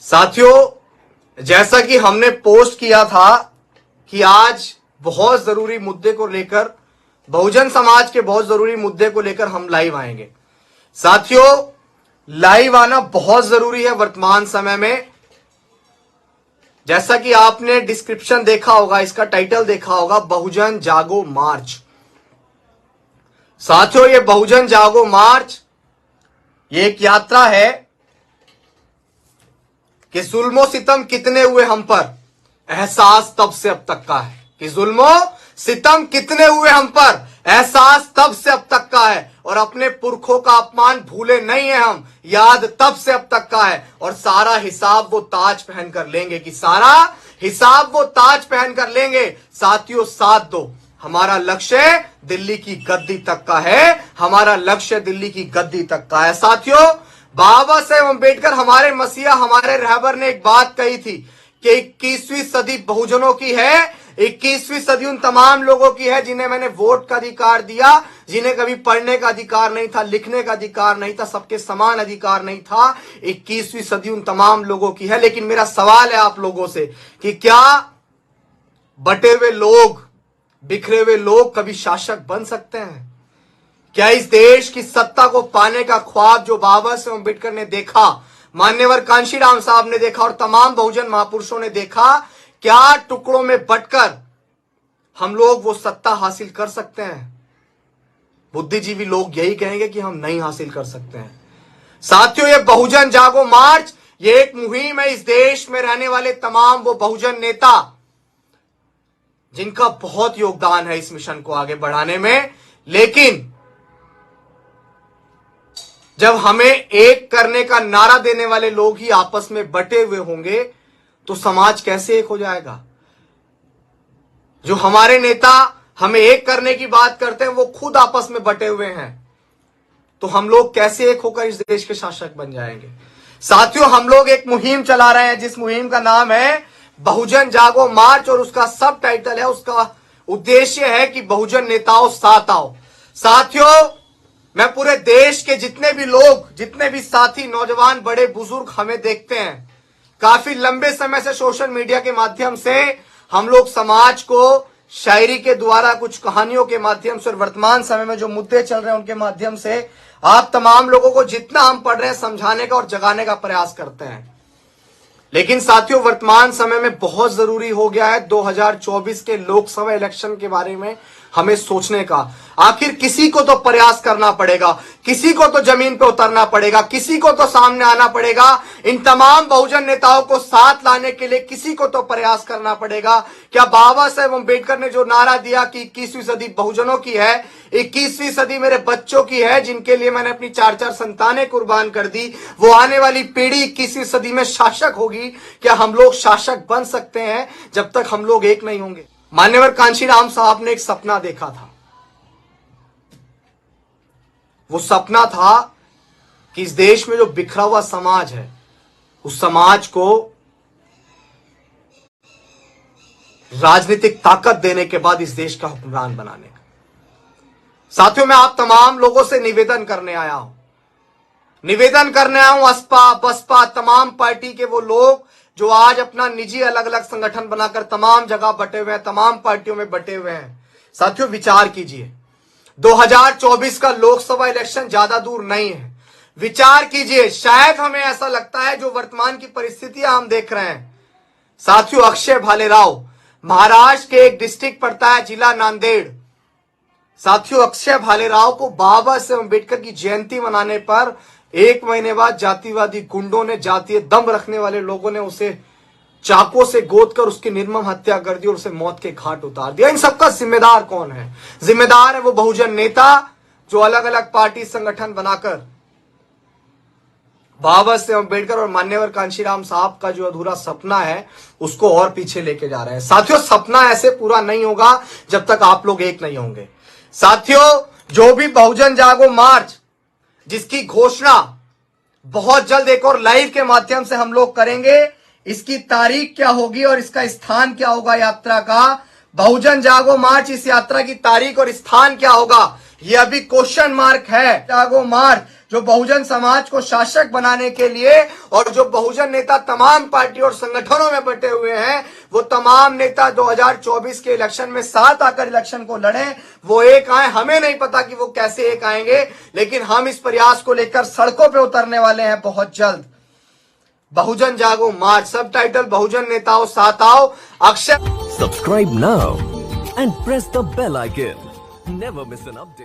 साथियों, जैसा कि हमने पोस्ट किया था कि आज बहुत जरूरी मुद्दे को लेकर, बहुजन समाज के बहुत जरूरी मुद्दे को लेकर हम लाइव आएंगे। साथियों, लाइव आना बहुत जरूरी है वर्तमान समय में। जैसा कि आपने डिस्क्रिप्शन देखा होगा, इसका टाइटल देखा होगा, बहुजन जागो मार्च। साथियों, ये बहुजन जागो मार्च ये एक यात्रा है कि जुल्मो सितम कितने हुए हम पर, एहसास तब से अब तक का है। कि जुल्मो सितम कितने हुए हम पर, एहसास तब से अब तक का है। और अपने पुरखों का अपमान भूले नहीं है हम, याद तब से अब तक का है। और सारा हिसाब वो ताज पहन कर लेंगे, कि सारा हिसाब वो ताज पहन कर लेंगे। साथियों, साथ दो, हमारा लक्ष्य दिल्ली की गद्दी तक का है। हमारा लक्ष्य दिल्ली की गद्दी तक का है। साथियों, बाबा साहेब अम्बेडकर, हमारे मसीहा, हमारे रहबर ने एक बात कही थी कि 21वीं सदी बहुजनों की है। 21वीं सदी उन तमाम लोगों की है जिन्हें मैंने वोट का अधिकार दिया, जिन्हें कभी पढ़ने का अधिकार नहीं था, लिखने का अधिकार नहीं था, सबके समान अधिकार नहीं था। 21वीं सदी उन तमाम लोगों की है। लेकिन मेरा सवाल है आप लोगों से कि क्या बटे हुए लोग, बिखरे हुए लोग कभी शासक बन सकते हैं? क्या इस देश की सत्ता को पाने का ख्वाब जो बाबा साहेब अम्बेडकर ने देखा, मान्यवर कांशीराम साहब ने देखा और तमाम बहुजन महापुरुषों ने देखा, क्या टुकड़ों में बंटकर हम लोग वो सत्ता हासिल कर सकते हैं? बुद्धिजीवी लोग यही कहेंगे कि हम नहीं हासिल कर सकते हैं। साथियों, ये बहुजन जागो मार्च ये एक मुहिम है इस देश में रहने वाले तमाम वो बहुजन नेता जिनका बहुत योगदान है इस मिशन को आगे बढ़ाने में। लेकिन जब हमें एक करने का नारा देने वाले लोग ही आपस में बटे हुए होंगे तो समाज कैसे एक हो जाएगा? जो हमारे नेता हमें एक करने की बात करते हैं वो खुद आपस में बटे हुए हैं, तो हम लोग कैसे एक होकर इस देश के शासक बन जाएंगे? साथियों, हम लोग एक मुहिम चला रहे हैं जिस मुहिम का नाम है बहुजन जागो मार्च, और उसका सब टाइटल है, उसका उद्देश्य है कि बहुजन नेताओं साथ आओ। साथियों, मैं पूरे देश के जितने भी लोग, जितने भी साथी, नौजवान, बड़े बुजुर्ग हमें देखते हैं, काफी लंबे समय से सोशल मीडिया के माध्यम से हम लोग समाज को शायरी के द्वारा, कुछ कहानियों के माध्यम से, और वर्तमान समय में जो मुद्दे चल रहे हैं उनके माध्यम से आप तमाम लोगों को जितना हम पढ़ रहे हैं समझाने का और जगाने का प्रयास करते हैं। लेकिन साथियों, वर्तमान समय में बहुत जरूरी हो गया है 2024 के लोकसभा इलेक्शन के बारे में हमें सोचने का। आखिर किसी को तो प्रयास करना पड़ेगा, किसी को तो जमीन पे उतरना पड़ेगा, किसी को तो सामने आना पड़ेगा। इन तमाम बहुजन नेताओं को साथ लाने के लिए किसी को तो प्रयास करना पड़ेगा। क्या बाबा साहेब अम्बेडकर ने जो नारा दिया कि 21वीं सदी बहुजनों की है, 21वीं सदी मेरे बच्चों की है, जिनके लिए मैंने अपनी 4-4 संतानें कुर्बान कर दी, वो आने वाली पीढ़ी 21वीं सदी में शासक होगी। क्या हम लोग शासक बन सकते हैं जब तक हम लोग एक नहीं होंगे? मान्यवर कांशीराम साहब ने एक सपना देखा था। वो सपना था कि इस देश में जो बिखरा हुआ समाज है, उस समाज को राजनीतिक ताकत देने के बाद इस देश का हुक्मरान बनाने का। साथियों, मैं आप तमाम लोगों से निवेदन करने आया हूं, असपा, बसपा, तमाम पार्टी के वो लोग जो आज अपना निजी अलग अलग संगठन बनाकर तमाम जगह बटे हुए हैं, तमाम पार्टियों में बटे हुए हैं। साथियों, विचार कीजिए, 2024 का लोकसभा इलेक्शन ज्यादा दूर नहीं है। विचार कीजिए, शायद हमें ऐसा लगता है जो वर्तमान की परिस्थितियां हम देख रहे हैं। साथियों, अक्षय भालेराव, महाराष्ट्र के एक डिस्ट्रिक्ट पड़ता है, जिला नांदेड़। साथियों, अक्षय भालेराव को बाबा साहेब अम्बेडकर की जयंती मनाने पर 1 महीने बाद जातिवादी गुंडों ने, जातीय दम रखने वाले लोगों ने उसे चाकू से गोद कर उसकी निर्मम हत्या कर दी और उसे मौत के घाट उतार दिया। इन सबका जिम्मेदार कौन है? जिम्मेदार है वो बहुजन नेता जो अलग अलग पार्टी संगठन बनाकर बाबा साहेब अम्बेडकर और मान्यवर कांशीराम साहब का जो अधूरा सपना है उसको और पीछे लेके जा रहे हैं। साथियों, सपना ऐसे पूरा नहीं होगा जब तक आप लोग एक नहीं होंगे। साथियों, जो भी बहुजन जागो मार्च जिसकी घोषणा बहुत जल्द एक और लाइव के माध्यम से हम लोग करेंगे, इसकी तारीख क्या होगी और इसका स्थान क्या होगा यात्रा का, बहुजन जागो मार्च, इस यात्रा की तारीख और स्थान क्या होगा, ये अभी क्वेश्चन मार्क है। जागो मार्च जो बहुजन समाज को शासक बनाने के लिए, और जो बहुजन नेता तमाम पार्टी और संगठनों में बटे हुए हैं, वो तमाम नेता 2024 के इलेक्शन में साथ आकर इलेक्शन को लड़ें, वो एक आए। हमें नहीं पता कि वो कैसे एक आएंगे, लेकिन हम इस प्रयास को लेकर सड़कों पे उतरने वाले हैं बहुत जल्द। बहुजन जागो मार्च, सब टाइटल बहुजन नेताओं साथ आओ। Akshay Subscribe now and press the bell icon. Never miss an update.